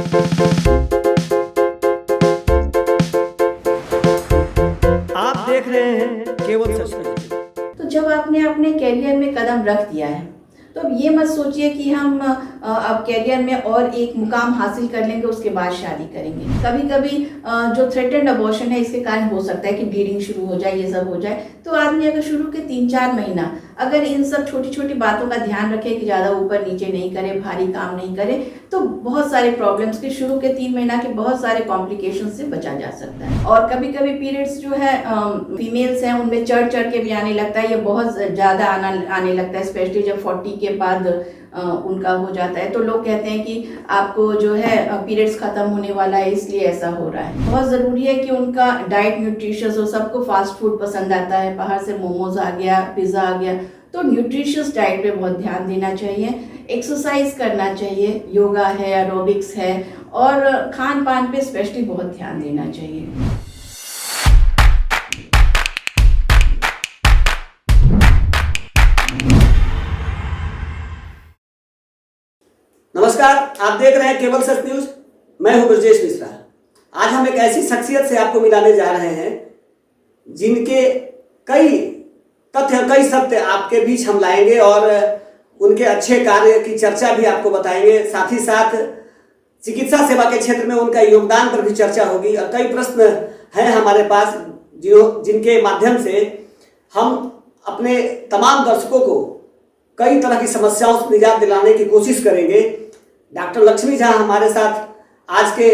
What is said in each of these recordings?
आप देख रहे हैं केवल सच न्यूज। तो जब आपने अपने कैरियर में कदम रख दिया है तो अब ये मत सोचिए कि हम अब कैरियर में और एक मुकाम हासिल कर लेंगे उसके बाद शादी करेंगे। कभी कभी जो थ्रेटेंड अबॉर्शन है इसके कारण हो सकता है कि ब्लीडिंग शुरू हो जाए, ये सब हो जाए। तो आदमी अगर शुरू के 3-4 महीना अगर इन सब छोटी छोटी बातों का ध्यान रखे कि ज़्यादा ऊपर नीचे नहीं करे, भारी काम नहीं करे, तो बहुत सारे प्रॉब्लम्स के शुरू के 3 महीना के बहुत सारे कॉम्प्लिकेशन से बचा जा सकता है। और कभी कभी पीरियड्स जो है फीमेल्स हैं उनमें चढ़ चढ़ के भी आने लगता है, ये बहुत ज़्यादा आने लगता है, स्पेशली जब 40 के बाद उनका हो जाता है। तो लोग कहते हैं कि आपको जो है पीरियड्स खत्म होने वाला है इसलिए ऐसा हो रहा है। बहुत ज़रूरी है कि उनका डाइट न्यूट्रिशियस हो। सबको फास्ट फूड पसंद आता है, बाहर से मोमोज आ गया, पिज़्ज़ा आ गया, तो न्यूट्रिशियस डाइट पे बहुत ध्यान देना चाहिए। एक्सरसाइज करना चाहिए, योगा है, एरोबिक्स है, और खान पान पे स्पेशली बहुत ध्यान देना चाहिए। नमस्कार, आप देख रहे हैं केवल सच न्यूज। मैं हूं ब्रजेश मिश्रा। आज हम एक ऐसी शख्सियत से आपको मिलाने जा रहे हैं जिनके कई तथ्य, कई सत्य आपके बीच हम लाएंगे और उनके अच्छे कार्य की चर्चा भी आपको बताएंगे। साथ ही साथ चिकित्सा सेवा के क्षेत्र में उनका योगदान पर भी चर्चा होगी और कई प्रश्न हैं हमारे पास जिनके माध्यम से हम अपने तमाम दर्शकों को कई तरह की समस्याओं से निजात दिलाने की कोशिश करेंगे। डॉक्टर लक्ष्मी झा हमारे साथ आज के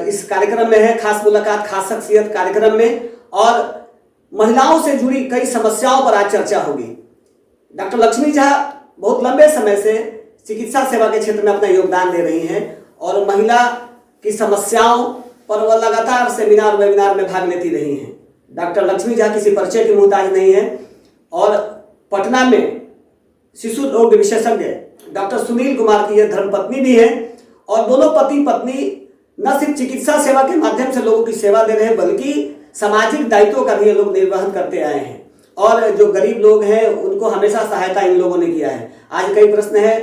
इस कार्यक्रम में है, खास मुलाकात खास शख्सियत कार्यक्रम में, और महिलाओं से जुड़ी कई समस्याओं पर आज चर्चा होगी। डॉक्टर लक्ष्मी झा बहुत लंबे समय से चिकित्सा सेवा के क्षेत्र में अपना योगदान दे रही हैं और महिला की समस्याओं पर वह लगातार सेमिनार वेबिनार में भाग लेती रही हैं। डॉक्टर लक्ष्मी झा किसी परिचय की मोहताज नहीं है और पटना में शिशु रोग विशेषज्ञ डॉक्टर सुनील कुमार की यह धर्मपत्नी भी है और दोनों पति पत्नी न सिर्फ चिकित्सा सेवा के माध्यम से लोगों की सेवा दे रहे हैं बल्कि सामाजिक दायित्वों का भी ये लोग निर्वहन करते आए हैं और जो गरीब लोग हैं उनको हमेशा सहायता इन लोगों ने किया है। आज कई प्रश्न है,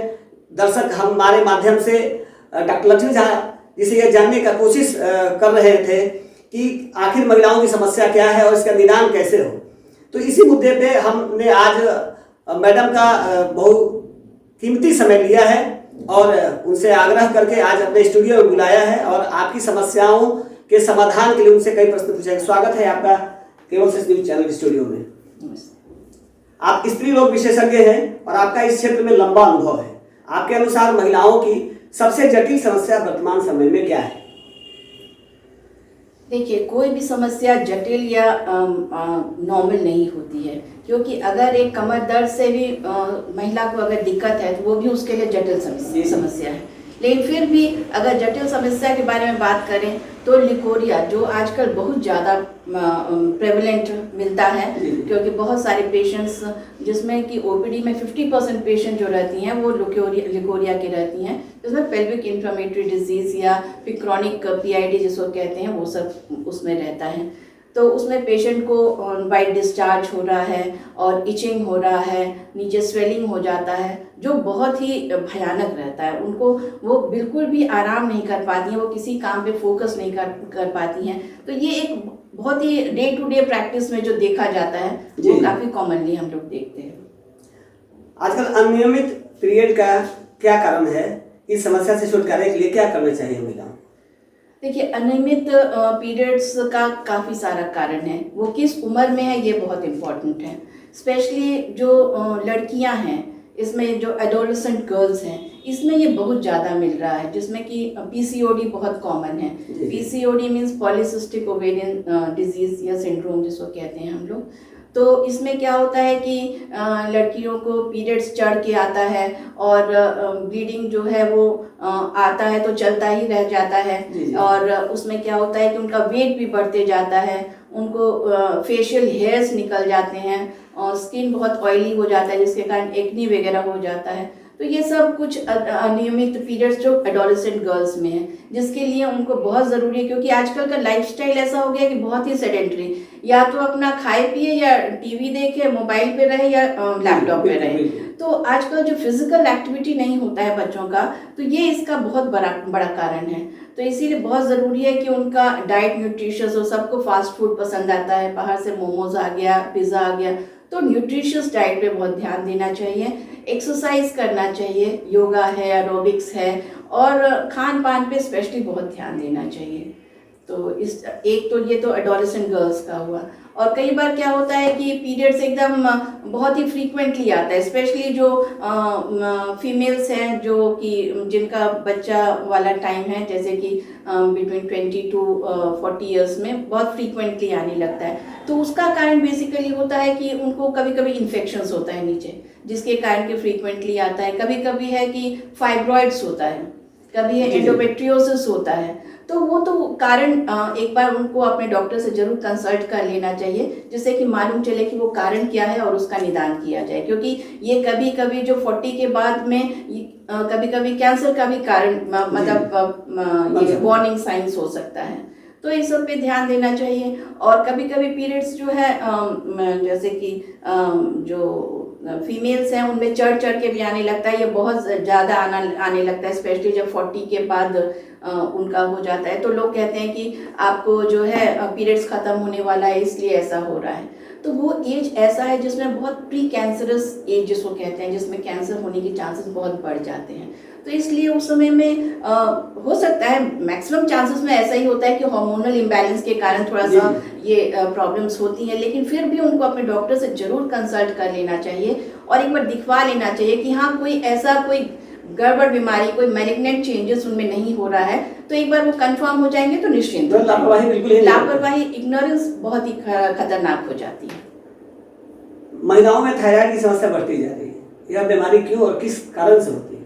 दर्शक हमारे माध्यम से डॉक्टर लक्ष्मी झा जिसे यह जानने का कोशिश कर रहे थे कि आखिर महिलाओं की समस्या क्या है और इसका निदान कैसे हो। तो इसी मुद्दे पे हमने आज मैडम का बहुत कीमती समय लिया है और उनसे आग्रह करके आज अपने स्टूडियो में बुलाया है और आपकी समस्याओं के समाधान के लिए उनसे कई प्रश्न पूछेंगे। स्वागत है आपका केवल सच न्यूज चैनल स्टूडियो में। आप स्त्री रोग विशेषज्ञ हैं और आपका इस क्षेत्र में लंबा अनुभव है। आपके अनुसार महिलाओं की सबसे जटिल समस्या वर्तमान समय में क्या है? देखिए, कोई भी समस्या जटिल या नॉर्मल नहीं होती है, क्योंकि अगर एक कमर दर्द से भी महिला को अगर दिक्कत है तो वो भी उसके लिए जटिल समस्या है। लेकिन फिर भी अगर जटिल समस्या के बारे में बात करें तो लिकोरिया, जो आजकल बहुत ज़्यादा प्रेवलेंट मिलता है, क्योंकि बहुत सारे पेशेंट्स जिसमें कि ओपीडी में 50% पेशेंट जो रहती हैं वो लिकोरिया की रहती हैं, जिसमें पेल्विक इन्फ्लेमेटरी डिजीज़ या फिर क्रॉनिक पीआईडी जिसको कहते हैं वो सब उसमें रहता है। तो उसमें पेशेंट को वाइट डिस्चार्ज हो रहा है और इचिंग हो रहा है, नीचे स्वेलिंग हो जाता है, जो बहुत ही भयानक रहता है। उनको वो बिल्कुल भी आराम नहीं कर पाती हैं, वो किसी काम पे फोकस नहीं कर पाती हैं। तो ये एक बहुत ही डे टू डे प्रैक्टिस में जो देखा जाता है वो काफ़ी कॉमनली हम लोग देखते हैं। आजकल अनियमित पीरियड का क्या कारण है? इस समस्या से छुटकारे के लिए क्या करना चाहिए महिलाओं? देखिए, अनियमित पीरियड्स का काफ़ी सारा कारण है। वो किस उम्र में है ये बहुत इम्पॉर्टेंट है। स्पेशली जो लड़कियां हैं, इसमें जो एडोलेसेंट गर्ल्स हैं, इसमें ये बहुत ज़्यादा मिल रहा है, जिसमें कि पीसीओडी बहुत कॉमन है। PCOD means polycystic ovarian disease या सिंड्रोम जिसको कहते हैं हम लोग। तो इसमें क्या होता है कि लड़कियों को पीरियड्स चढ़ के आता है और ब्लीडिंग जो है वो आता है तो चलता ही रह जाता है, और उसमें क्या होता है कि उनका वेट भी बढ़ते जाता है, उनको फेशियल हेयर्स निकल जाते हैं और स्किन बहुत ऑयली हो जाता है जिसके कारण एक्नी वगैरह हो जाता है। तो ये सब कुछ अनियमित पीरियड्स जो एडोलेसेंट गर्ल्स में है, जिसके लिए उनको बहुत ज़रूरी है, क्योंकि आजकल का लाइफस्टाइल ऐसा हो गया कि बहुत ही सेडेंटरी, या तो अपना खाए पिए या टीवी देखे, मोबाइल पे रहे या लैपटॉप पे रहे। तो आजकल जो फिजिकल एक्टिविटी नहीं होता है बच्चों का, तो ये इसका बहुत बड़ा कारण है। तो इसीलिए बहुत ज़रूरी है कि उनका डाइट न्यूट्रिशियस हो। सबको फास्ट फूड पसंद आता है, बाहर से मोमोज आ गया, पिज़्ज़ा आ गया, तो न्यूट्रिशियस डाइट पे बहुत ध्यान देना चाहिए। एक्सरसाइज करना चाहिए, योगा है, एरोबिक्स है, और खान पान पे स्पेशली बहुत ध्यान देना चाहिए। तो इस एक तो ये तो एडोलेसेंट गर्ल्स का हुआ। और कई बार क्या होता है कि पीरियड्स एकदम बहुत ही फ्रीक्वेंटली आता है, स्पेशली जो फीमेल्स हैं जो कि जिनका बच्चा वाला टाइम है, जैसे कि बिटवीन 20 टू 40 ईयर्स में बहुत फ्रीक्वेंटली आने लगता है। तो उसका कारण बेसिकली होता है कि उनको कभी कभी इन्फेक्शंस होता है नीचे, जिसके कारण के फ्रीक्वेंटली आता है। कभी कभी है कि फाइब्रॉइड्स होता है, कभी है एंडोमेट्रियोसिस होता है। तो वो तो कारण एक बार उनको अपने डॉक्टर से जरूर कंसल्ट कर लेना चाहिए, जिससे कि मालूम चले कि वो कारण क्या है और उसका निदान किया जाए। क्योंकि ये कभी कभी जो 40 के बाद में कभी कभी कैंसर का भी कारण मतलब ये वार्निंग साइंस हो सकता है। तो इस सब पे ध्यान देना चाहिए। और कभी कभी पीरियड्स जो है जैसे कि जो फीमेल्स हैं उनमें चढ़ चढ़ के भी आने लगता है, ये बहुत ज़्यादा आने लगता है, स्पेशली जब 40 के बाद उनका हो जाता है। तो लोग कहते हैं कि आपको जो है पीरियड्स ख़त्म होने वाला है, इसलिए ऐसा हो रहा है। तो वो एज ऐसा है जिसमें बहुत प्री कैंसरस एज जिसको कहते हैं, जिसमें कैंसर होने के चांसेस बहुत बढ़ जाते हैं। तो इसलिए उस समय में हो सकता है, मैक्सिमम चांसेस में ऐसा ही होता है कि हार्मोनल इम्बैलेंस के कारण थोड़ा सा ये प्रॉब्लम्स होती हैं, लेकिन फिर भी उनको अपने डॉक्टर से जरूर कंसल्ट कर लेना चाहिए और एक बार दिखवा लेना चाहिए कि हाँ कोई ऐसा कोई गड़बड़ बीमारी, कोई मैलिग्नेंट चेंजेस उनमें नहीं हो रहा है। तो एक बार वो कंफर्म हो जाएंगे तो निश्चिंत हो जाएंगे। लापरवाही, इग्नोरेंस बहुत ही खतरनाक हो जाती है। महिलाओं में थायराइड की समस्या बढ़ती जा रही है, यह बीमारी क्यों और किस कारण से होती है?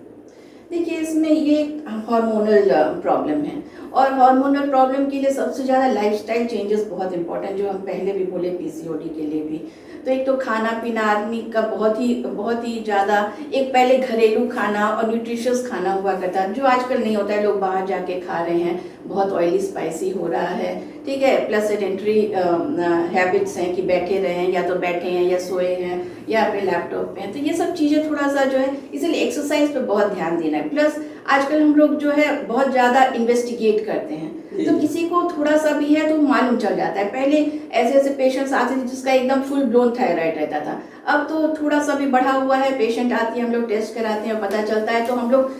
देखिए, इसमें ये हार्मोनल प्रॉब्लम है, और हार्मोनल प्रॉब्लम के लिए सबसे ज़्यादा लाइफस्टाइल चेंजेस बहुत इंपॉर्टेंट, जो हम पहले भी बोले पीसीओडी के लिए भी। तो एक तो खाना पीना आदमी का बहुत ही ज़्यादा, एक पहले घरेलू खाना और न्यूट्रिशियस खाना हुआ करता है, जो आजकल नहीं होता है। लोग बाहर जाके खा रहे हैं, बहुत ऑयली स्पाइसी हो रहा है, ठीक है। प्लस सेडेंटरी हैबिट्स हैं कि बैठे रहे हैं, या तो बैठे हैं या सोए हैं या अपने लैपटॉप पे हैं। तो ये सब चीज़ें थोड़ा सा जो है, इसलिए एक्सरसाइज पे बहुत ध्यान देना है। प्लस आजकल हम लोग जो है बहुत ज़्यादा इन्वेस्टिगेट करते हैं, तो किसी को थोड़ा सा भी है तो मालूम चल जाता है। पहले ऐसे पेशेंट्स आते थे जिसका एकदम फुल ब्लोन थायराइड रहता था, अब तो थोड़ा सा भी बढ़ा हुआ है, पेशेंट आती है, हम लोग टेस्ट कराते हैं और पता चलता है, तो हम लोग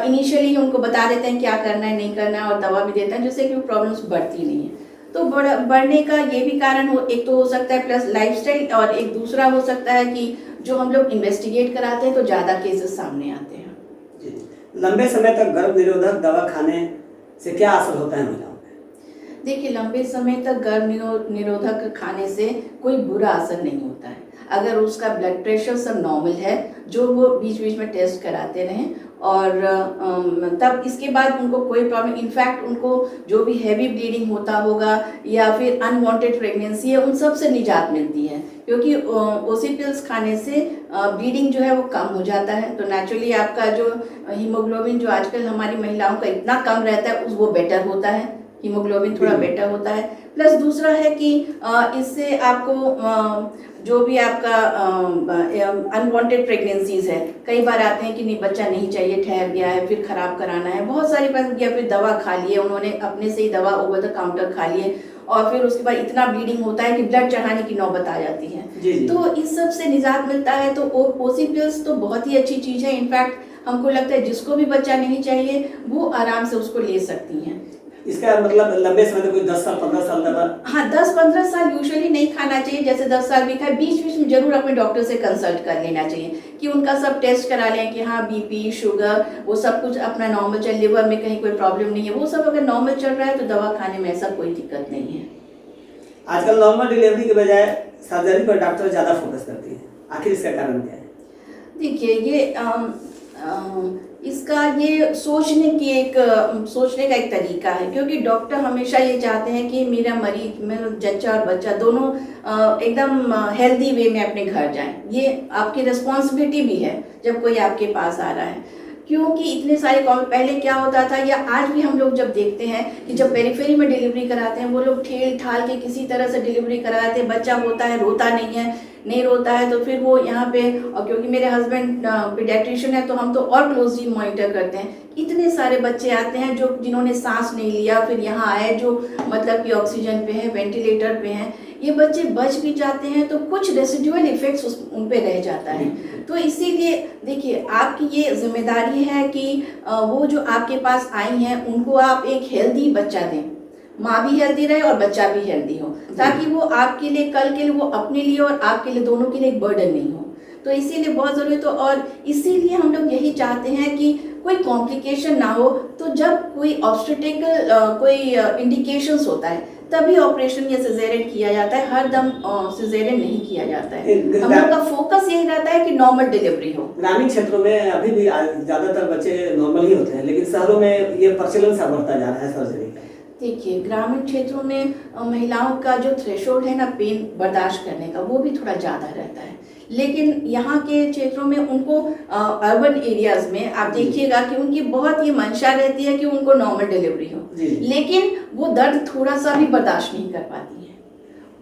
इनिशियली उनको बता देते हैं क्या करना है नहीं करना है, और दवा भी देते हैं, जिससे कि वो प्रॉब्लम्स बढ़ती नहीं है। तो बढ़ने का ये भी कारण एक तो हो सकता है, प्लस लाइफस्टाइल, और एक दूसरा हो सकता है कि जो हम लोग इन्वेस्टिगेट कराते हैं तो ज़्यादा केसेस सामने आते हैं। लंबे समय तक गर्भ निरोधक दवा खाने से क्या असर होता है महिलाओं पे? देखिए, लंबे समय तक गर्भ निरोधक खाने से कोई बुरा असर नहीं होता है, अगर उसका ब्लड प्रेशर सब नॉर्मल है, जो वो बीच बीच में टेस्ट कराते रहें, और तब इसके बाद उनको कोई प्रॉब्लम, इनफैक्ट उनको जो भी हैवी ब्लीडिंग होता होगा या फिर अनवांटेड प्रेगनेंसी है, उन सब से निजात मिलती है, क्योंकि ओसी पिल्स खाने से ब्लीडिंग जो है वो कम हो जाता है। तो नेचुरली आपका जो हीमोग्लोबिन जो आजकल हमारी महिलाओं का इतना कम रहता है, वो बेटर होता है, हीमोग्लोबिन थोड़ा बेटर होता है। प्लस दूसरा है कि इससे आपको जो भी आपका अनवांटेड प्रेगनेंसीज है, कई बार आते हैं कि नहीं बच्चा नहीं चाहिए, ठहर गया है, फिर खराब कराना है, बहुत सारी बात, या फिर दवा खा लिए उन्होंने, अपने से ही दवा ओवर द काउंटर खा लिए, और फिर उसके बाद इतना ब्लीडिंग होता है कि ब्लड चढ़ाने की नौबत आ जाती है। जी। तो इस सब से निजात मिलता है। तो ओसी पिल्स तो बहुत ही अच्छी चीज़ है। इनफैक्ट हमको लगता है जिसको भी बच्चा नहीं चाहिए वो आराम से उसको ले सकती हैं। इसका मतलब लंबे समय तक कोई 10 साल 15 साल दवा? हाँ, 10-15 साल यूजुअली नहीं खाना चाहिए, जैसे 10 साल भी खाए, बीच बीच में जरूर अपने डॉक्टर से कंसल्ट कर लेना चाहिए कि उनका सब टेस्ट करा लें कि हाँ बीपी, शुगर, वो सब कुछ अपना नॉर्मल चल, लिवर में कहीं कोई प्रॉब्लम नहीं है, वो सब अगर नॉर्मल चल रहा है तो दवा खाने में ऐसा कोई दिक्कत नहीं है। आजकल नॉर्मल डिलीवरी के बजाय सर्जरी पर डॉक्टर ज़्यादा फोकस करती है, आखिर इसका कारण क्या है? देखिए, ये इसका ये सोचने का एक तरीका है, क्योंकि डॉक्टर हमेशा ये चाहते हैं कि मेरा मरीज, मेरा जच्चा और बच्चा दोनों एकदम हेल्दी वे में अपने घर जाएं। ये आपकी रिस्पॉन्सिबिलिटी भी है जब कोई आपके पास आ रहा है, क्योंकि इतने सारे पहले क्या होता था, या आज भी हम लोग जब देखते हैं कि जब पेरिफेरी में डिलीवरी कराते हैं, वो लोग ठेल ठाल के किसी तरह से डिलीवरी कराते हैं, बच्चा होता है रोता नहीं है, नहीं रोता है तो फिर वो यहाँ पे, और क्योंकि मेरे हस्बैंड पीडियाट्रिशियन है तो हम तो और क्लोजली मॉनिटर करते हैं। इतने सारे बच्चे आते हैं जो जिन्होंने सांस नहीं लिया, फिर यहाँ आए जो मतलब कि ऑक्सीजन पे है, वेंटिलेटर पे हैं, ये बच्चे बच भी जाते हैं तो कुछ रेसिडुअल इफेक्ट्स उन पे रह जाता है। तो इसीलिए देखिए, आपकी ये जिम्मेदारी है कि वो जो आपके पास आई हैं उनको आप एक हेल्दी बच्चा दें, माँ भी हेल्दी रहे और बच्चा भी हेल्दी हो, ताकि वो आपके लिए कल के लिए, वो अपने लिए और आपके लिए दोनों के लिए एक बर्डन नहीं हो। तो इसीलिए बहुत ज़रूरी, तो और इसीलिए हम लोग यही चाहते हैं कि कोई कॉम्प्लिकेशन ना हो। तो जब कोई ऑब्स्टेटिकल कोई इंडिकेशंस होता है तभी ऑपरेशन या सिजेरियन किया जाता है, हर दम सिजेरियन नहीं किया जाता है। हम लोग का फोकस यही रहता है कि नॉर्मल डिलीवरी हो। ग्रामीण क्षेत्रों में अभी भी ज्यादातर बच्चे नॉर्मल ही होते हैं, लेकिन शहरों में ये प्रचलन सा बढ़ता जा रहा है सर्जरी का। देखिए, ग्रामीण क्षेत्रों में महिलाओं का जो थ्रेशोल्ड है ना पेन बर्दाश्त करने का, वो भी थोड़ा ज़्यादा रहता है। लेकिन यहाँ के क्षेत्रों में उनको अर्बन एरियाज में आप देखिएगा कि उनकी बहुत ये मंशा रहती है कि उनको नॉर्मल डिलीवरी हो, लेकिन वो दर्द थोड़ा सा भी बर्दाश्त नहीं कर पाती है।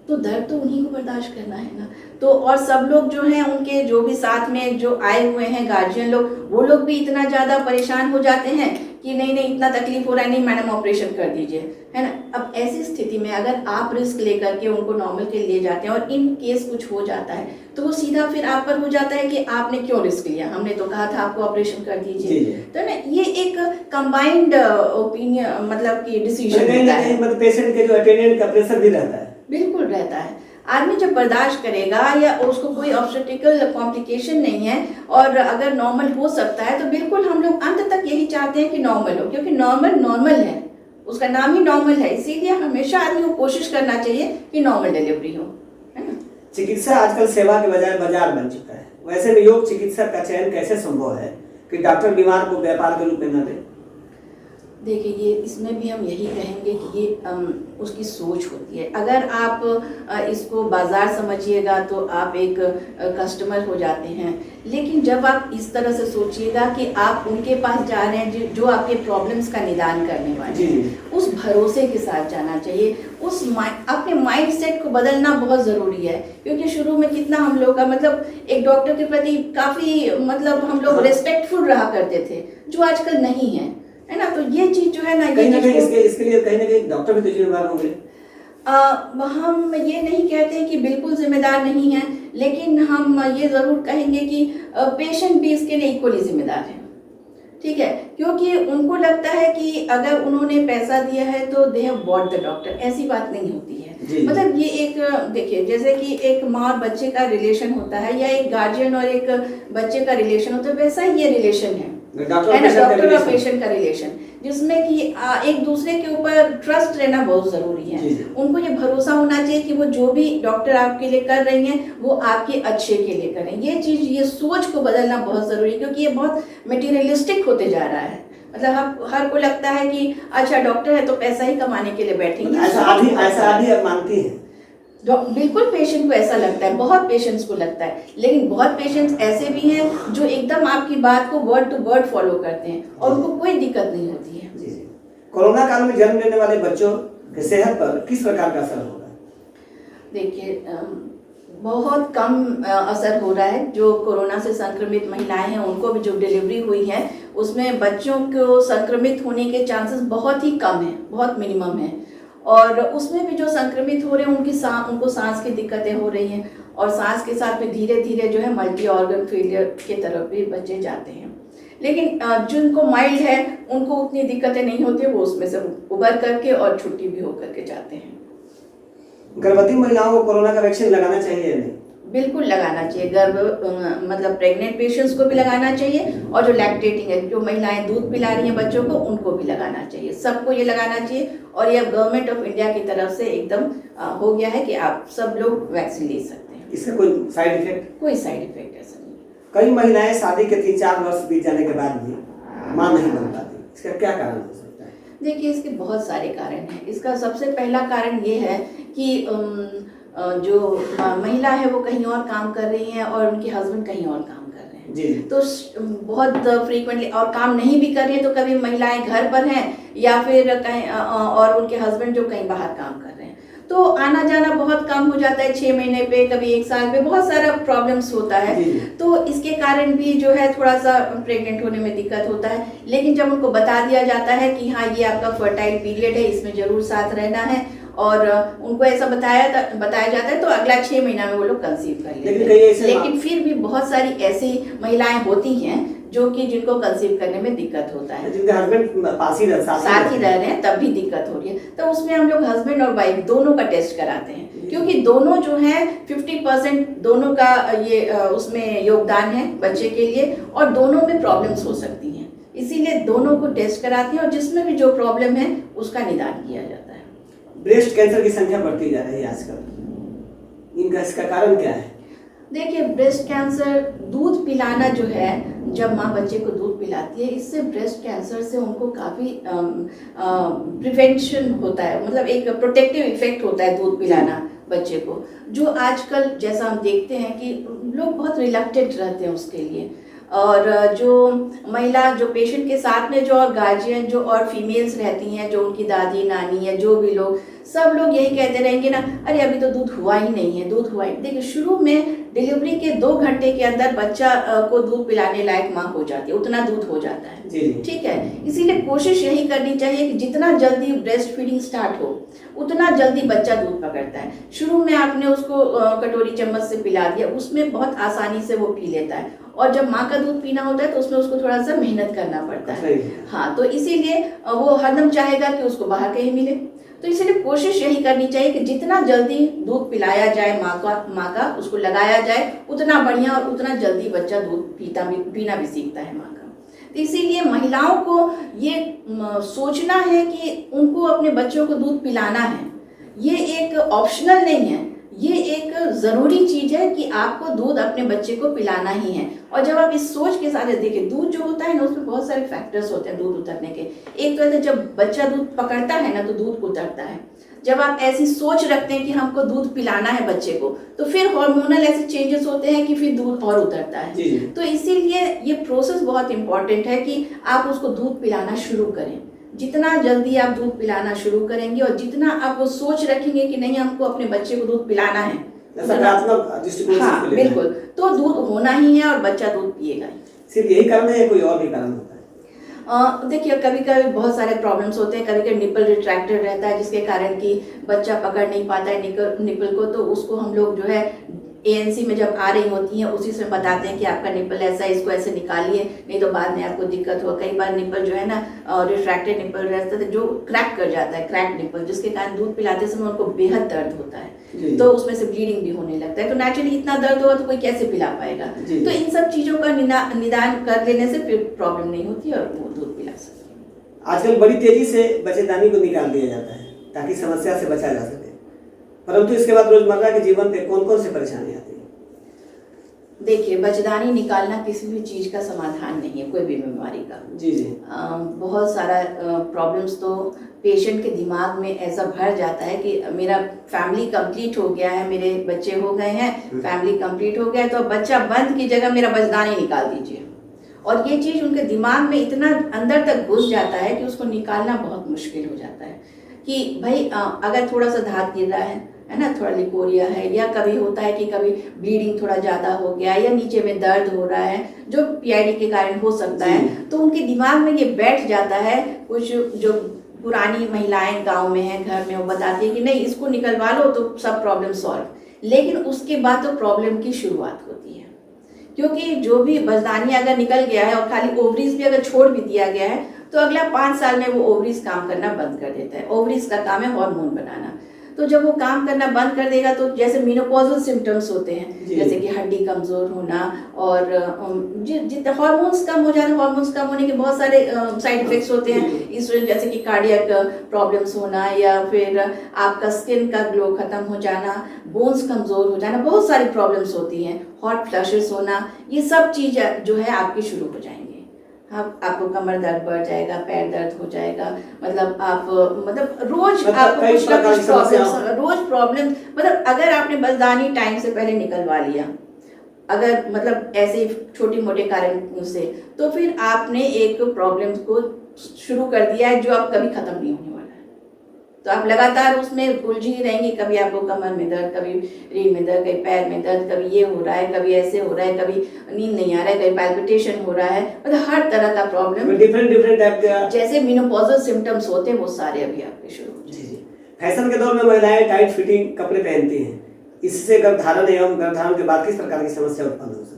तो दर्द तो उन्हीं को बर्दाश्त करना है ना। तो और सब लोग जो हैं, उनके जो भी साथ में जो आए हुए हैं गार्जियन लोग, वो लोग भी इतना ज़्यादा परेशान हो जाते हैं कि नहीं इतना तकलीफ हो रहा है, नहीं मैडम ऑपरेशन कर दीजिए, है ना। अब ऐसी स्थिति में अगर आप रिस्क लेकर के उनको नॉर्मल के लिए जाते हैं और इन केस कुछ हो जाता है तो वो सीधा फिर आप पर हो जाता है कि आपने क्यों रिस्क लिया, हमने तो कहा था आपको ऑपरेशन कर दीजिए। तो ना ये एक कंबाइंड ओपिनियन, मतलब कि डिसीजन होता है। मतलब पेशेंट के जो अटेंडेंट का प्रेशर भी रहता है। बिल्कुल रहता है। आदमी जब बर्दाश्त करेगा या उसको कोई ऑब्स्टेटिकल कॉम्प्लिकेशन नहीं है और अगर नॉर्मल हो सकता है, तो बिल्कुल हम लोग अंत तक यही चाहते हैं कि नॉर्मल हो, क्योंकि नॉर्मल है, उसका नाम ही नॉर्मल है। इसीलिए हमेशा आदमी को कोशिश करना चाहिए कि नॉर्मल डिलीवरी हो, है ना। चिकित्सा आजकल सेवा के बजाय बाजार बन चुका है। वैसे में योग चिकित्सक का चयन कैसे संभव है कि डॉक्टर बीमार को व्यापार के रूप में न दे? देखिए, ये इसमें भी हम यही कहेंगे कि ये उसकी सोच होती है। अगर आप इसको बाजार समझिएगा तो आप एक कस्टमर हो जाते हैं, लेकिन जब आप इस तरह से सोचिएगा कि आप उनके पास जा रहे हैं जो आपके प्रॉब्लम्स का निदान करने वाले हैं, उस भरोसे के साथ जाना चाहिए। अपने माइंड सेट को बदलना बहुत ज़रूरी है, क्योंकि शुरू में कितना हम लोग का मतलब एक डॉक्टर के प्रति काफ़ी मतलब हम लोग रिस्पेक्टफुल रहा करते थे, जो आजकल नहीं है ना। तो ये चीज जो है ना, कहीं ना कहीं इसके लिए कहीं ना कहीं डॉक्टर भी तो जिम्मेदार होंगे। हम ये नहीं कहते कि बिल्कुल जिम्मेदार नहीं है, लेकिन हम ये जरूर कहेंगे कि पेशेंट भी इसके लिए इक्वली जिम्मेदार है, ठीक है। क्योंकि उनको लगता है कि अगर उन्होंने पैसा दिया है तो they have bought the doctor, ऐसी बात नहीं होती है। मतलब ये एक देखिए, जैसे कि एक माँ और बच्चे का रिलेशन होता है या एक गार्जियन और एक बच्चे का रिलेशन होता है, वैसा ही ये रिलेशन है डॉक्टर और पेशेंट का रिलेशन, जिसमें कि एक दूसरे के ऊपर ट्रस्ट रहना बहुत जरूरी है। उनको ये भरोसा होना चाहिए कि वो जो भी डॉक्टर आपके लिए कर रही हैं वो आपके अच्छे के लिए करें। ये चीज, ये सोच को बदलना बहुत जरूरी है, क्योंकि ये बहुत मटेरियलिस्टिक होते जा रहा है। मतलब हर को लगता है कि अच्छा डॉक्टर है तो पैसा ही कमाने के लिए बैठेंगे, ऐसा आदि आप मानती हैं? बिल्कुल पेशेंट को ऐसा लगता है, बहुत पेशेंट्स को लगता है, लेकिन बहुत पेशेंट्स ऐसे भी हैं जो एकदम आपकी बात को वर्ड टू वर्ड फॉलो करते हैं और उनको कोई दिक्कत नहीं होती है। जी। कोरोना काल में जन्म लेने वाले बच्चों की सेहत पर किस प्रकार का असर होगा? देखिए, बहुत कम असर हो रहा है। जो कोरोना से संक्रमित महिलाएं हैं उनको भी जो डिलीवरी हुई है उसमें बच्चों को संक्रमित होने के चांसेस बहुत ही कम है, बहुत मिनिमम है। और उसमें भी जो संक्रमित हो रहे हैं उनको सांस की दिक्कतें हो रही हैं, और सांस के साथ में धीरे धीरे जो है मल्टी ऑर्गन फेलियर के तरफ भी बच्चे जाते हैं। लेकिन जिनको माइल्ड है उनको उतनी दिक्कतें नहीं होती, वो उसमें से उबर करके और छुट्टी भी होकर के जाते हैं। गर्भवती महिलाओं को कोरोना का वैक्सीन लगाना चाहिए या नहीं? बिल्कुल लगाना चाहिए। मतलब प्रेग्नेंट पेशेंट्स को भी लगाना चाहिए, और जो लैक्टेटिंग है, जो महिलाएं दूध पिला रही हैं बच्चों को, उनको भी लगाना चाहिए। सबको ये लगाना चाहिए, और ये गवर्नमेंट ऑफ इंडिया की तरफ से एकदम हो गया है कि आप सब लोग वैक्सीन ले सकते हैं। इसका कोई साइड इफेक्ट? कोई साइड इफेक्ट ऐसा नहीं। कई महिलाएं शादी के 3-4 वर्ष बीत जाने के बाद भी मां नहीं बन पाती, इसका क्या कारण हो सकता है? देखिए, इसके बहुत सारे कारण हैं। इसका सबसे पहला कारण ये है कि जो महिला है वो कहीं और काम कर रही हैं और उनके हस्बैंड कहीं और काम कर रहे हैं जी। तो बहुत फ्रीक्वेंटली, और काम नहीं भी कर रही है तो कभी महिलाएं घर पर हैं या फिर कहीं और उनके हस्बैंड जो कहीं बाहर काम कर रहे हैं। तो आना जाना बहुत कम हो जाता है, 6 महीने पे, कभी 1 साल पे, बहुत सारा प्रॉब्लम्स होता है। जी। तो इसके कारण भी जो है थोड़ा सा प्रेग्नेंट होने में दिक्कत होता है। लेकिन जब उनको बता दिया जाता है कि हाँ ये आपका फर्टाइल पीरियड है, इसमें जरूर साथ रहना है, और उनको ऐसा बताया जाता है, तो अगला 6 महीना में वो लोग कंसीव कर लेते हैं। लेकिन फिर भी बहुत सारी ऐसी महिलाएं होती हैं जो कि जिनको कंसीव करने में दिक्कत होता है, जिनके हस्बैंड साथ ही रह रहे हैं, तब भी दिक्कत हो रही है। तो उसमें हम लोग हस्बैंड और वाइफ दोनों का टेस्ट कराते हैं, क्योंकि दोनों जो है 50% दोनों का ये उसमें योगदान है बच्चे के लिए, और दोनों में प्रॉब्लम्स हो सकती हैं, इसीलिए दोनों को टेस्ट कराते हैं, और जिसमें भी जो प्रॉब्लम है उसका निदान किया जाता है। ब्रेस्ट कैंसर की संख्या बढ़ती जा रही है आजकल, इसका कारण क्या है? देखिए, ब्रेस्ट कैंसर, दूध पिलाना जो है, जब माँ बच्चे को दूध पिलाती है, इससे ब्रेस्ट कैंसर से उनको काफ़ी प्रिवेंशन होता है, मतलब एक प्रोटेक्टिव इफेक्ट होता है दूध पिलाना बच्चे को, जो आजकल जैसा हम देखते हैं कि लोग बहुत रिलक्टेंट रहते हैं उसके लिए। और जो महिला, जो पेशेंट के साथ में जो और गार्जियन जो और फीमेल्स रहती हैं, जो उनकी दादी नानी है, जो भी लोग, सब लोग यही कहते रहेंगे ना, अरे अभी तो दूध हुआ ही नहीं है, दूध हुआ ही। देखिए, शुरू में डिलीवरी के 2 घंटे के अंदर बच्चा को दूध पिलाने लायक माँ हो जाती है, उतना दूध हो जाता है। ठीक है, इसीलिए कोशिश यही करनी चाहिए कि जितना जल्दी ब्रेस्ट फीडिंग स्टार्ट हो, उतना जल्दी बच्चा दूध पकड़ता है। शुरू में आपने उसको कटोरी चम्मच से पिला दिया, उसमें बहुत आसानी से वो पी लेता है, और जब माँ का दूध पीना होता है तो उसमें उसको थोड़ा सा मेहनत करना पड़ता है। हाँ, तो इसीलिए वो हरदम चाहेगा कि उसको बाहर कहीं मिले। तो इसीलिए कोशिश यही करनी चाहिए कि जितना जल्दी दूध पिलाया जाए माँ का उसको लगाया जाए, उतना बढ़िया, और उतना जल्दी बच्चा दूध पीना भी सीखता है माँ का। तो इसीलिए महिलाओं को ये सोचना है कि उनको अपने बच्चों को दूध पिलाना है, ये एक ऑप्शनल नहीं है, ये एक ज़रूरी चीज़ है कि आपको दूध अपने बच्चे को पिलाना ही है। और जब आप इस सोच के साथ देखिए, दूध जो होता है ना, उसमें बहुत सारे फैक्टर्स होते हैं दूध उतरने के। एक तो है जब बच्चा दूध पकड़ता है ना, तो दूध उतरता है। जब आप ऐसी सोच रखते हैं कि हमको दूध पिलाना है बच्चे को, तो फिर हार्मोनल ऐसे चेंजेस होते हैं कि फिर दूध और उतरता है। तो इसीलिए ये प्रोसेस बहुत इंपॉर्टेंट है कि आप उसको दूध पिलाना शुरू करें। जितना जल्दी आप दूध पिलाना शुरू करेंगे, और जितना आप वो सोच रखेंगे कि नहीं हमको अपने बच्चे को दूध पिलाना है, हाँ बिल्कुल, तो दूध होना ही है और बच्चा दूध पिएगा। सिर्फ यही कारण है या कोई और भी कारण होता है? देखिए, कभी कभी बहुत सारे प्रॉब्लम्स होते हैं। कभी कभी निपल रिट्रैक्टेड रहता है, जिसके कारण कि बच्चा पकड़ नहीं पाता है निपल को, तो उसको हम लोग जो है ANC में जब आ रही होती हैं, उसी से बताते हैं कि आपका निपल ऐसा है, इसको ऐसे निकालिए, नहीं तो बाद में आपको दिक्कत हो। कई बार निपल जो है ना, रिफ्रैक्टेड निपल रहता है, जो क्रैक कर जाता है, क्रैक निपल, जिसके कारण दूध पिलाते समय उनको बेहद दर्द होता है, तो उसमें से ब्लीडिंग भी होने लगता है। तो नेचुरली इतना दर्द होगा तो कोई कैसे पिला पाएगा? तो इन सब चीज़ों का निदान कर लेने से फिर प्रॉब्लम नहीं होती और वो दूध पिला सकते हैं। आजकल बड़ी तेजी से बच्चेदानी को निकाल दिया जाता है ताकि समस्या से बचा जा सके, परंतु इसके बाद रोजमर्रा के जीवन पे कौन कौन सी परेशानी आती है? देखिए, बच्चेदानी निकालना किसी भी चीज़ का समाधान नहीं है, कोई भी बीमारी का। जी। बहुत सारा प्रॉब्लम्स तो पेशेंट के दिमाग में ऐसा भर जाता है कि मेरा फैमिली कंप्लीट हो गया है, मेरे बच्चे हो गए हैं, फैमिली कंप्लीट हो गया है, तो बच्चा बंद की जगह मेरा बच्चेदानी निकाल दीजिए। और ये चीज़ उनके दिमाग में इतना अंदर तक घुस जाता है कि उसको निकालना बहुत मुश्किल हो जाता है। कि भाई अगर थोड़ा सा धात गिर रहा है ना, थोड़ा लिकोरिया है, या कभी होता है कि कभी ब्लीडिंग थोड़ा ज़्यादा हो गया, या नीचे में दर्द हो रहा है, जो PID के कारण हो सकता है, तो उनके दिमाग में ये बैठ जाता है। कुछ जो पुरानी महिलाएं गांव में हैं, घर में, वो बताती है कि नहीं इसको निकलवा लो तो सब प्रॉब्लम सॉल्व। लेकिन उसके बाद तो प्रॉब्लम की शुरुआत होती है, क्योंकि जो भी बच्चेदानी अगर निकल गया है और खाली ओवरीज भी अगर छोड़ भी दिया गया है, तो अगला 5 साल में वो ओवरीज काम करना बंद कर देता है। ओवरीज का काम है हार्मोन बनाना, तो जब वो काम करना बंद कर देगा तो जैसे मेनोपॉजल सिम्टम्स होते हैं, जैसे कि हड्डी कमजोर होना, और जितने हार्मोन्स कम हो जाना, हार्मोन्स कम होने के बहुत सारे साइड इफेक्ट्स होते हैं इस वजह, जैसे कि कार्डियक प्रॉब्लम्स होना, या फिर आपका स्किन का ग्लो खत्म हो जाना, बोन्स कमजोर हो जाना, बहुत सारी प्रॉब्लम्स होती हैं, हॉट फ्लशेस होना, ये सब चीज़ जो है आपकी शुरू हो जाएंगी। आपको कमर दर्द बढ़ जाएगा, पैर दर्द हो जाएगा, मतलब आप रोज आपको कुछ ना कुछ प्रॉब्लम, मतलब अगर आपने बच्चेदानी टाइम से पहले निकलवा लिया, अगर मतलब ऐसे छोटी मोटे कारण से, तो फिर आपने एक प्रॉब्लम को शुरू कर दिया है जो अब कभी खत्म नहीं होने वाला है। तो आप लगातार उसमें उलझी ही रहेंगी, कभी आपको कमर में दर्द, कभी रीढ़ में दर्द, कभी पैर में दर्द, कभी ये हो रहा है, कभी ऐसे हो रहा है, कभी नींद नहीं आ रहा है, कभी पैल्पिटेशन हो रहा है, मतलब हर तरह का प्रॉब्लम, डिफरेंट डिफरेंट टाइप का जैसे मेनोपॉजल सिम्टम्स होते हैं वो सारे अभी आपके शुरू हो जी जाएंगे। जी। फैशन के दौर में महिलाएं टाइट फिटिंग कपड़े पहनती हैं, इससे गर्भधारण एवं गर्भधारण के बाद किस प्रकार की समस्या उत्पन्न हो सकती है?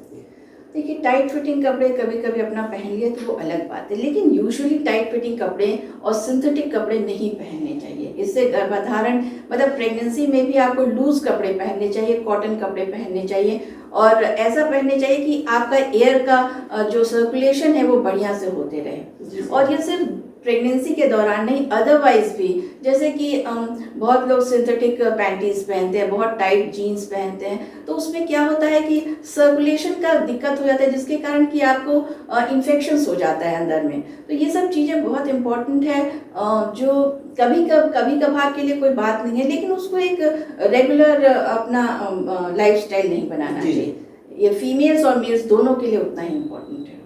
देखिए, टाइट फिटिंग कपड़े कभी कभी अपना पहन लिए तो वो अलग बात है, लेकिन यूजुअली टाइट फिटिंग कपड़े और सिंथेटिक कपड़े नहीं पहनने चाहिए। इससे गर्भधारण मतलब प्रेगनेंसी में भी आपको लूज कपड़े पहनने चाहिए, कॉटन कपड़े पहनने चाहिए, और ऐसा पहनने चाहिए कि आपका एयर का जो सर्कुलेशन है वो बढ़िया से होते रहे। और ये सिर्फ प्रेगनेंसी के दौरान नहीं, अदरवाइज भी, जैसे कि बहुत लोग सिंथेटिक पैंटीज पहनते हैं, बहुत टाइट जीन्स पहनते हैं, तो उसमें क्या होता है कि सर्कुलेशन का दिक्कत हो जाता है, जिसके कारण कि आपको इन्फेक्शंस हो जाता है अंदर में। तो ये सब चीज़ें बहुत इम्पोर्टेंट है, जो कभी कभार के लिए कोई बात नहीं है, लेकिन उसको एक रेगुलर अपना लाइफस्टाइल नहीं बनाना चाहिए। ये फीमेल्स और मेल्स दोनों के लिए उतना ही इम्पोर्टेंट है।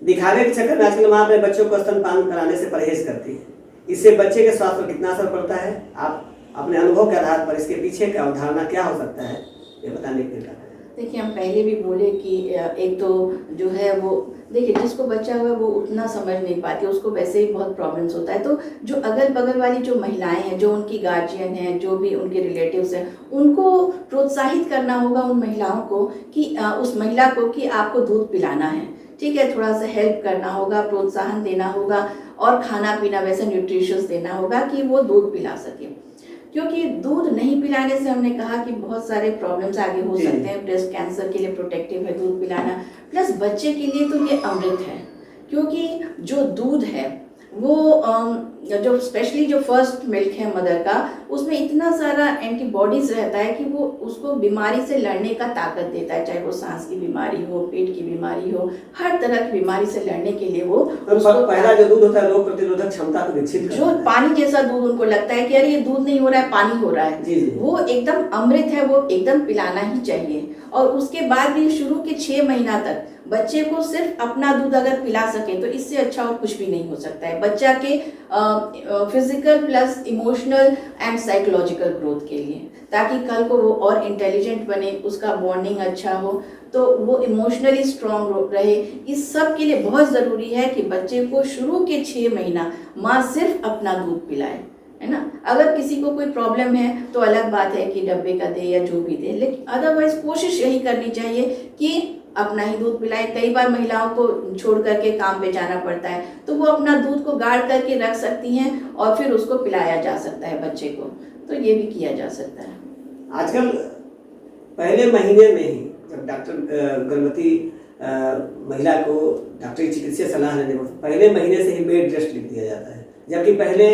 दिखावे के चक्कर में आजकल माँ अपने बच्चों को स्तनपान कराने से परहेज करती है, इससे बच्चे के स्वास्थ्य पर कितना असर पड़ता है? आप अपने अनुभव के आधार पर इसके पीछे का अवधारणा क्या हो सकता है, ये बताने के लिए। देखिए, हम पहले भी बोले कि एक तो जो है वो, देखिए जिसको बच्चा हुआ है वो उतना समझ नहीं पाती, उसको वैसे ही बहुत प्रॉब्लम्स होता है। तो जो अगल बगल वाली जो महिलाएं हैं, जो उनकी गार्जियन हैं, जो भी उनके रिलेटिव्स हैं, उनको प्रोत्साहित करना होगा उन महिलाओं को कि उस महिला को कि आपको दूध पिलाना है, ठीक है, थोड़ा सा हेल्प करना होगा, प्रोत्साहन देना होगा, और खाना पीना वैसे न्यूट्रिशियस देना होगा कि वो दूध पिला सके। क्योंकि दूध नहीं पिलाने से हमने कहा कि बहुत सारे प्रॉब्लम्स आगे हो सकते हैं। ब्रेस्ट कैंसर के लिए प्रोटेक्टिव है दूध पिलाना, प्लस बच्चे के लिए तो ये अमृत है, क्योंकि जो दूध है वो जो स्पेशली जो फर्स्ट मिल्क है मदर का, उसमें इतना सारा एंटीबॉडीज रहता है कि वो उसको बीमारी से लड़ने का ताकत देता है, चाहे वो सांस की बीमारी हो, पेट की बीमारी हो, हर तरह की बीमारी से लड़ने के लिए वो पहला जो दूध होता है रोग प्रतिरोधक क्षमता को विकसित करता जो है। पानी जैसा दूध उनको लगता है कि अरे ये दूध नहीं हो रहा है, पानी हो रहा है, जी जी। वो एकदम अमृत है, वो एकदम पिलाना ही चाहिए। और उसके बाद भी शुरू के 6 महीना तक बच्चे को सिर्फ अपना दूध अगर पिला सके तो इससे अच्छा और कुछ भी नहीं हो सकता है बच्चा के physical plus emotional and psychological growth के लिए, ताकि कल को वो और इंटेलिजेंट बने, उसका बॉन्डिंग अच्छा हो, तो वो इमोशनली स्ट्रांग रहे। इस सब के लिए बहुत ज़रूरी है कि बच्चे को शुरू के 6 महीना माँ सिर्फ अपना दूध पिलाए, है ना। अगर किसी को कोई प्रॉब्लम है तो अलग बात है कि डब्बे का दे या जो भी दे, लेकिन अदरवाइज कोशिश यही करनी चाहिए कि अपना ही दूध पिलाए। कई बार महिलाओं को छोड़ करके काम पे जाना पड़ता है, तो वो अपना दूध को गाढ़ करके रख सकती हैं और फिर उसको पिलाया जा सकता है बच्चे को, तो ये भी किया जा सकता है। आजकल पहले महीने में ही जब डॉक्टर गर्भवती महिला को डॉक्टरी चिकित्सीय सलाह लेने को पहले महीने से ही बेड रेस्ट लिख दिया जाता है, जबकि पहले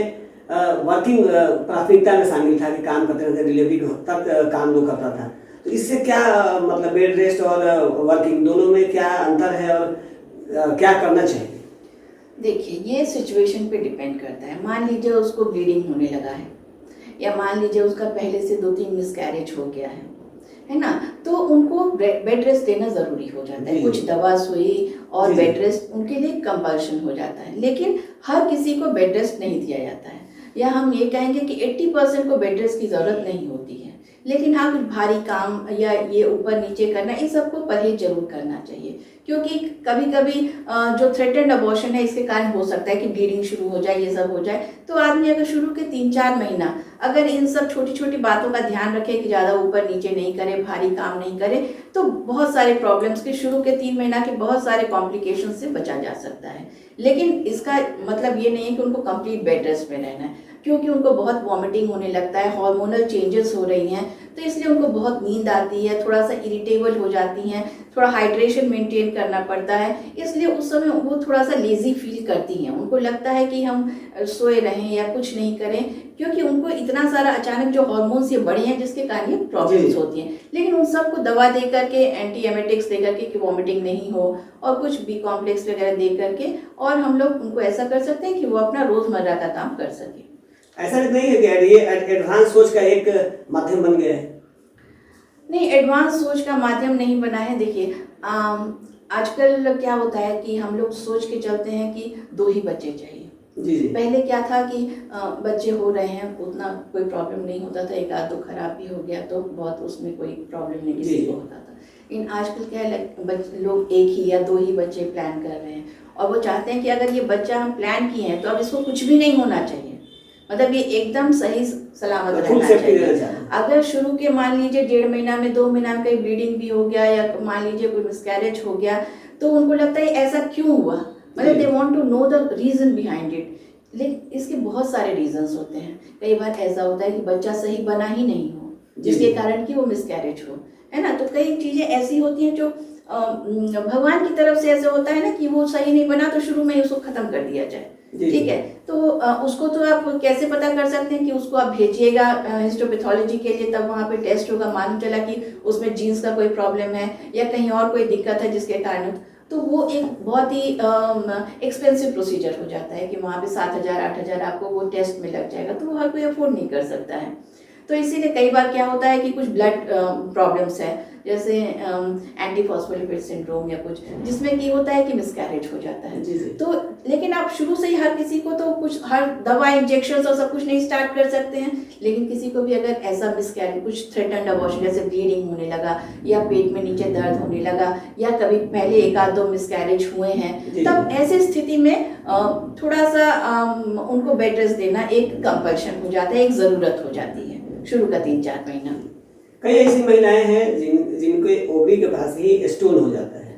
वर्किंग प्राथमिकता में शामिल था कि काम करते रहते, डिलीवरी तक काम लोग करता था। तो इससे क्या मतलब बेड रेस्ट और वर्किंग दोनों में क्या अंतर है और क्या करना चाहिए? देखिए, ये सिचुएशन पे डिपेंड करता है। मान लीजिए उसको ब्लीडिंग होने लगा है, या मान लीजिए उसका पहले से 2-3 मिसकैरेज हो गया है ना, तो उनको बेड रेस्ट देना ज़रूरी हो जाता है। कुछ दवा सुई और बेड रेस्ट उनके लिए कंपल्शन हो जाता है, लेकिन हर किसी को बेड रेस्ट नहीं दिया जाता है, या हम ये कहेंगे कि 80% को बेड रेस्ट की ज़रूरत नहीं होती है। लेकिन हाँ, कुछ भारी काम या ये ऊपर नीचे करना, इन सबको परहेज जरूर करना चाहिए, क्योंकि कभी कभी जो थ्रेटेंड अबॉर्शन है इसके कारण हो सकता है कि ब्लीडिंग शुरू हो जाए, ये सब हो जाए। तो आदमी अगर शुरू के 3-4 महीना अगर इन सब छोटी छोटी बातों का ध्यान रखे कि ज़्यादा ऊपर नीचे नहीं करे, भारी काम नहीं करे, तो बहुत सारे प्रॉब्लम्स के शुरू के 3 महीना के बहुत सारे कॉम्प्लिकेशन से बचा जा सकता है। लेकिन इसका मतलब ये नहीं है कि उनको कंप्लीट बेड रेस्ट में रहना है, क्योंकि उनको बहुत वॉमिटिंग होने लगता है, हार्मोनल चेंजेस हो रही हैं, तो इसलिए उनको बहुत नींद आती है, थोड़ा सा इरिटेबल हो जाती हैं, थोड़ा हाइड्रेशन मेंटेन करना पड़ता है, इसलिए उस समय वो थोड़ा सा लेजी फील करती हैं। उनको लगता है कि हम सोए रहें या कुछ नहीं करें, क्योंकि उनको इतना सारा अचानक जो हार्मोन्स ये बढ़े हैं जिसके कारण ये प्रॉब्लम्स होती हैं। लेकिन उन सबको दवा दे करके, एंटी एमेटिक्स दे करके कि वॉमिटिंग नहीं हो, और कुछ बी कॉम्प्लेक्स वगैरह दे करके, और हम लोग उनको ऐसा कर सकते हैं कि वो अपना रोज़मर्रा का काम कर सकें। ऐसा नहीं है कि ये एडवांस सोच का एक माध्यम बन गया है? नहीं, एडवांस सोच का माध्यम नहीं बना है। देखिए, आजकल क्या होता है कि हम लोग सोच के चलते हैं कि 2 ही बच्चे चाहिए, जी जी। पहले क्या था कि बच्चे हो रहे हैं, उतना कोई प्रॉब्लम नहीं होता था, एक आध दो खराब भी हो गया तो बहुत उसमें कोई प्रॉब्लम नहीं किसी जी। को होता था। लेकिन आजकल क्या है, लोग एक ही या दो ही बच्चे प्लान कर रहे हैं और वो चाहते हैं कि अगर ये बच्चा हम प्लान किए हैं तो अब इसको कुछ भी नहीं होना चाहिए, मतलब ये एकदम सही सलामत फुल रहना सेफ्टी देना चाहिए। चाहते हैं। अगर शुरू के मान लीजिए 1.5 महीना में 2 महीना में कहीं ब्लीडिंग भी हो गया या मान लीजिए कोई मिसकैरेज हो गया तो उनको लगता है ऐसा क्यों हुआ, मतलब they want to know the reason behind it. लेकिन इसके बहुत सारे रीजंस होते हैं। कई बार ऐसा होता है कि बच्चा सही बना ही नहीं हो जिसके कारण कि वो मिसकैरेज हो, है ना। तो कई चीजें ऐसी होती हैं जो भगवान की तरफ से ऐसा होता है ना कि वो सही नहीं बना तो शुरू में ही उसको खत्म कर दिया जाए, ठीक है। तो उसको तो आप कैसे पता कर सकते हैं कि उसको आप भेजिएगा हिस्टोपैथोलॉजी के लिए, तब वहाँ पे टेस्ट होगा, मालूम चला कि उसमें जीन्स का कोई प्रॉब्लम है या कहीं और कोई दिक्कत है जिसके कारण, तो वो एक बहुत ही एक्सपेंसिव प्रोसीजर हो जाता है कि वहाँ पे 7,000 8,000 आपको वो टेस्ट में लग जाएगा, तो वो हर कोई अफोर्ड नहीं कर सकता है। तो इसीलिए कई बार क्या होता है कि कुछ ब्लड प्रॉब्लम्स है, जैसे एंटी फॉस्फोलिपिड सिंड्रोम या कुछ, जिसमें कि होता है कि मिसकैरेज हो जाता है। जी जी। तो लेकिन आप शुरू से ही हर किसी को तो कुछ हर दवा इंजेक्शन और सब कुछ नहीं स्टार्ट कर सकते हैं, लेकिन किसी को भी अगर ऐसा मिसकैरेज, कुछ थ्रेटन्ड अबॉर्शन जैसे ब्लीडिंग होने लगा या पेट में नीचे दर्द होने लगा या कभी पहले 1 आध 2 मिसकैरेज हुए हैं, तब ऐसी स्थिति में थोड़ा सा उनको बेड रेस्ट देना एक कंपल्शन हो जाता है, एक ज़रूरत हो जाती है शुरू का 3-4 महीना। कई ऐसी महिलाएं हैं जिनके ओवरी के पास ही स्टोन हो जाता है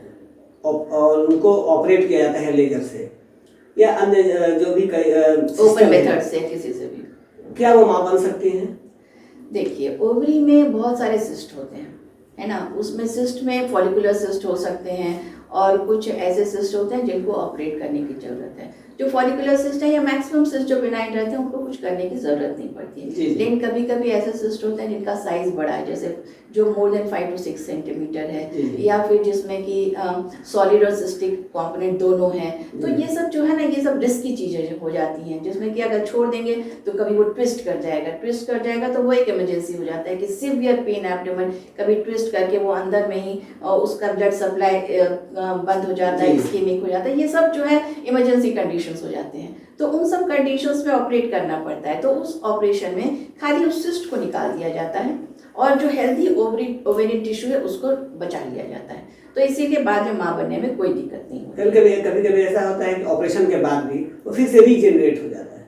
और उनको ऑपरेट किया जाता है लेजर से या अन्य जो भी कई ओपन मेथड से किसी से भी, क्या वो मां बन सकती हैं? देखिए ओवरी में बहुत सारे सिस्ट होते हैं, है ना। उसमें सिस्ट में फॉलिकुलर सिस्ट हो सकते हैं और कुछ ऐसे सिस्ट होते हैं जिनको ऑपरेट करने की ज़रूरत है। जो फॉलिकुलर सिस्ट है या मैक्सिमम सिस्ट जो बिनाइन रहते हैं उनको कुछ करने की ज़रूरत नहीं पड़ती है, लेकिन कभी कभी ऐसे सिस्ट होते हैं जिनका साइज़ बड़ा है, जैसे जो मोर देन 5 to 6 सेंटीमीटर है या फिर जिसमें कि सॉलिड और सिस्टिक कॉम्पोनेंट दोनों हैं। तो ये सब जो है ना, ये सब रिस्की चीज़ें हो जाती हैं, जिसमें कि अगर छोड़ देंगे तो कभी वो ट्विस्ट कर जाएगा तो वो एक इमरजेंसी हो जाता है कि सिवियर पेन एब्डोमेन, कभी ट्विस्ट करके वो अंदर में ही उसका ब्लड सप्लाई बंद हो जाता है, इस्केमिक हो जाता है, ये सब जो है इमरजेंसी कंडीशंस हो जाते हैं। तो उन सब कंडीशंस में ऑपरेट करना पड़ता है। तो उस ऑपरेशन में खाली उस सिस्ट को निकाल दिया जाता है और जो हेल्दी ओवेरियन टिश्यू है उसको बचा लिया जाता है। तो इसीलिए बाद में माँ बनने में कोई दिक्कत नहीं होती। कभी कभी ऐसा होता है कि ऑपरेशन के बाद भी वो फिर से रीजनरेट हो जाता है,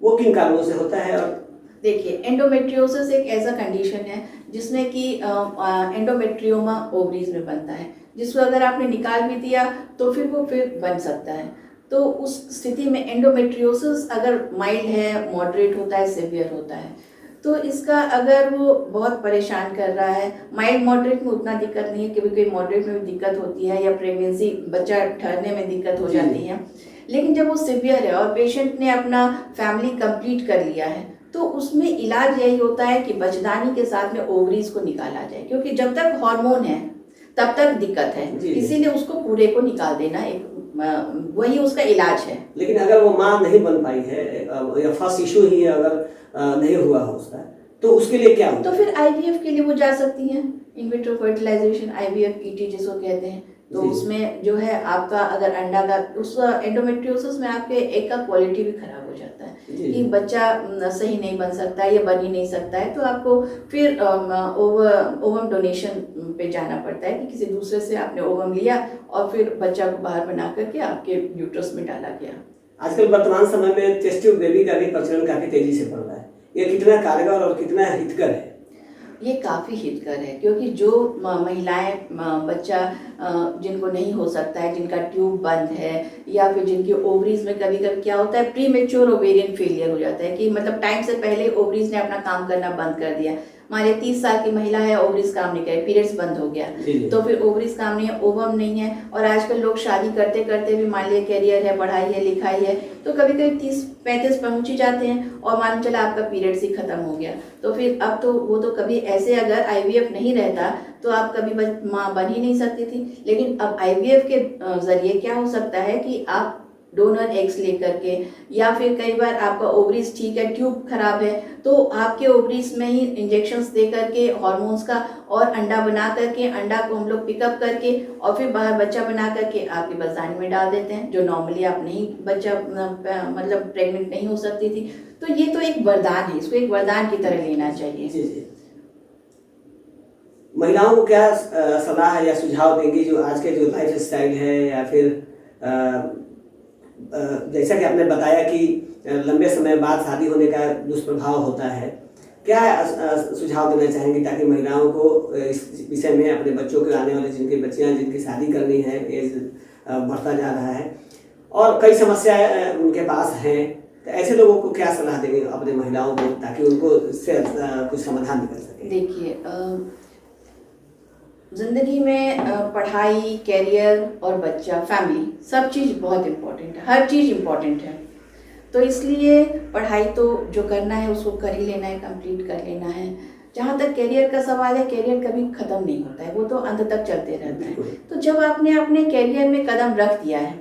वो किन कारणों से होता है? और देखिए एंडोमेट्रियोसिस एक ऐसा कंडीशन है जिसमें कि एंडोमेट्रियोमा ओवरीज में बनता है, जिसको अगर आपने निकाल भी दिया तो फिर वो फिर बन सकता है। तो उस स्थिति में एंडोमेट्रियोसिस अगर माइल्ड है, मॉडरेट होता है, सिवियर होता है, तो इसका अगर वो बहुत परेशान कर रहा है, माइल्ड मॉडरेट में उतना दिक्कत नहीं है, कभी कभी मॉडरेट में भी दिक्कत होती है या प्रेगनेंसी बच्चा ठहरने में दिक्कत हो जाती है, लेकिन जब वो सिवियर है और पेशेंट ने अपना फैमिली कंप्लीट कर लिया है तो उसमें इलाज यही होता है कि बच्चेदानी के साथ में ओवरीज को निकाला जाए, क्योंकि जब तक हार्मोन है तब तक दिक्कत है, इसीलिए उसको पूरे को निकाल देना एक वही उसका इलाज है। लेकिन अगर वो मां नहीं बन पाई है या फर्स्ट इशू ही है, अगर नहीं हुआ हो उसका, तो उसके लिए क्या होता तो फिर आईवीएफ के लिए वो जा सकती हैं, in vitro fertilization, IVF ET जिसको कहते हैं। तो उसमें जो है आपका अगर अंडा का उस एंडोमेट्रियोसिस में आपके एग का क्वालिटी भी खराब हो जाता है कि बच्चा सही नहीं बन सकता है या बन ही नहीं सकता है, तो आपको फिर ओवम डोनेशन पे जाना पड़ता है कि किसी दूसरे से आपने ओवम लिया और फिर बच्चा को बाहर बना करके आपके यूट्रस में डाला गया। आजकल वर्तमान समय में टेस्ट ट्यूब बेबी का भी प्रचलन काफी तेजी से बढ़ रहा है, ये कितना कारगर और कितना हितकर है? ये काफ़ी हितकर है, क्योंकि जो महिलाएं बच्चा जिनको नहीं हो सकता है, जिनका ट्यूब बंद है या फिर जिनकी ओवरीज में कभी कभी क्या होता है प्री मेच्योर ओवेरियन फेलियर हो जाता है कि मतलब टाइम से पहले ओवरीज ने अपना काम करना बंद कर दिया। मान लिया 30 साल की महिला है, ओवरीज काम नहीं करे, पीरियड्स बंद हो गया, तो फिर ओवरीज काम नहीं है, ओवम नहीं है, और आजकल लोग शादी करते करते भी मान लिया कैरियर है, पढ़ाई है, लिखाई है, तो कभी कभी 30-35 पहुंच ही जाते हैं और मालूम चला आपका पीरियड्स ही खत्म हो गया। तो फिर अब तो वो तो कभी ऐसे अगर आईवीएफ नहीं रहता तो आप कभी माँ बन ही नहीं सकती थी, लेकिन अब आईवीएफ के जरिए क्या हो सकता है कि आप डोनर एग्स लेकर के, या फिर कई बार आपका ओवरीज ठीक है, ट्यूब खराब है, तो आपके ओवरीज में ही इंजेक्शंस दे करके हार्मोन्स का और अंडा बना करके, अंडा को हम लोग पिकअप करके और फिर बाहर बच्चा बना करके आपके बरसाने में डाल देते हैं, जो नॉर्मली आप नहीं बच्चा मतलब प्रेग्नेंट नहीं हो सकती थी। तो ये तो एक वरदान है, इसको एक वरदान की तरह लेना चाहिए। जी जी। महिलाओं को क्या सलाह या सुझाव देंगी जो आज के जो लाइफ स्टाइल है, या फिर जैसा कि आपने बताया कि लंबे समय बाद शादी होने का दुष्प्रभाव होता है, क्या सुझाव देना चाहेंगे ताकि महिलाओं को इस विषय में, अपने बच्चों के आने वाले जिनकी बच्चियां जिनकी शादी करनी है, एज बढ़ता जा रहा है और कई समस्याएं उनके पास हैं, तो ऐसे लोगों को क्या सलाह देंगे अपने महिलाओं को ताकि उनको इससे कुछ समाधान निकल सके? देखिए, ज़िंदगी में पढ़ाई, कैरियर और बच्चा, फैमिली, सब चीज़ बहुत इम्पोर्टेंट है, हर चीज़ इम्पोर्टेंट है। तो इसलिए पढ़ाई तो जो करना है उसको कर ही लेना है, कंप्लीट कर लेना है। जहाँ तक कैरियर का सवाल है, कैरियर कभी ख़त्म नहीं होता है, वो तो अंत तक चलते रहता है। तो जब आपने अपने कैरियर में कदम रख दिया है,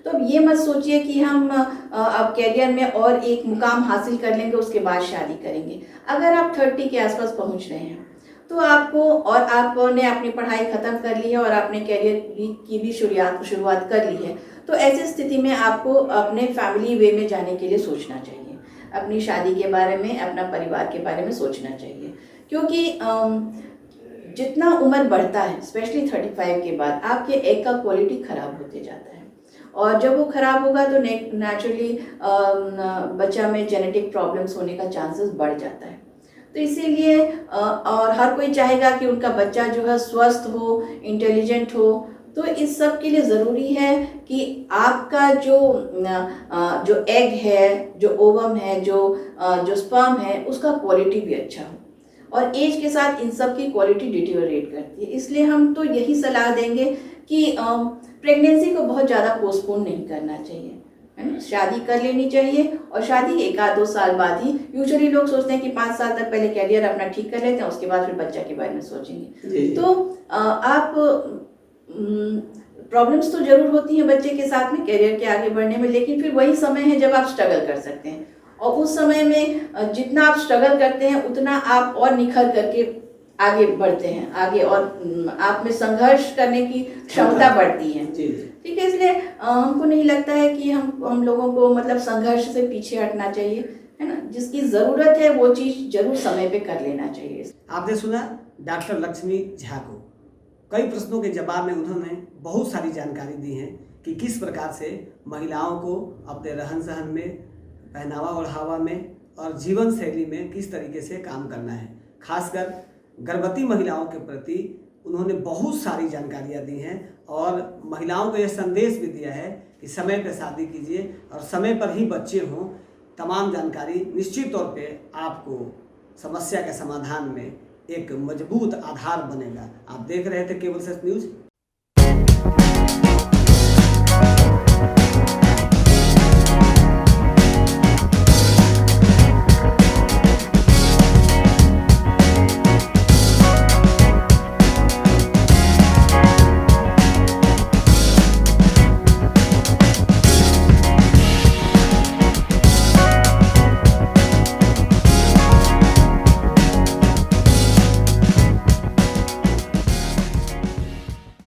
तो अब ये मत सोचिए कि हम अब कैरियर में और एक मुकाम हासिल कर लेंगे उसके बाद शादी करेंगे। अगर आप 30 के आसपास पहुँच रहे हैं तो आपको, और आपने अपनी पढ़ाई ख़त्म कर ली है और आपने कैरियर की भी शुरुआत कर ली है, तो ऐसी स्थिति में आपको अपने फैमिली वे में जाने के लिए सोचना चाहिए, अपनी शादी के बारे में, अपना परिवार के बारे में सोचना चाहिए। क्योंकि जितना उम्र बढ़ता है, स्पेशली 35 के बाद, आपके एग का क्वालिटी ख़राब होते जाता है, और जब वो ख़राब होगा तो नेचुरली बच्चा में जेनेटिक प्रॉब्लम्स होने का चांसेस बढ़ जाता है। तो इसीलिए और हर कोई चाहेगा कि उनका बच्चा जो है स्वस्थ हो, इंटेलिजेंट हो। तो इस सब के लिए ज़रूरी है कि आपका जो एग है, जो ओवम है, जो स्पर्म है, उसका क्वालिटी भी अच्छा हो। और एज के साथ इन सब की क्वालिटी डिटेरियोरेट करती है। इसलिए हम तो यही सलाह देंगे कि प्रेगनेंसी को बहुत ज़्यादा पोस्टपोन नहीं करना चाहिए, है ना। शादी कर लेनी चाहिए, और शादी 1-2 साल बाद ही, यूजुअली लोग सोचते हैं कि 5 साल तक पहले कैरियर अपना ठीक कर लेते हैं, उसके बाद फिर बच्चा के बारे में सोचेंगे। तो आप प्रॉब्लम्स तो जरूर होती हैं बच्चे के साथ में, कैरियर के आगे बढ़ने में, लेकिन फिर वही समय है जब आप स्ट्रगल कर सकते हैं, और उस समय में जितना आप स्ट्रगल करते हैं उतना आप और निखर करके आगे बढ़ते हैं आगे, और आप में संघर्ष करने की क्षमता बढ़ती है। ठीक है, इसलिए हमको नहीं लगता है कि हम लोगों को मतलब संघर्ष से पीछे हटना चाहिए, है ना। जिसकी ज़रूरत है वो चीज़ जरूर समय पे कर लेना चाहिए। आपने सुना डॉक्टर लक्ष्मी झा को, कई प्रश्नों के जवाब में उन्होंने बहुत सारी जानकारी दी है कि किस प्रकार से महिलाओं को अपने रहन सहन में, पहनावा ओढ़ावा में और जीवन शैली में किस तरीके से काम करना है। खासकर गर्भवती महिलाओं के प्रति उन्होंने बहुत सारी जानकारियाँ दी हैं, और महिलाओं को यह संदेश भी दिया है कि समय पर शादी कीजिए और समय पर ही बच्चे हों। तमाम जानकारी निश्चित तौर पे आपको समस्या के समाधान में एक मजबूत आधार बनेगा। आप देख रहे थे केबल सच न्यूज़।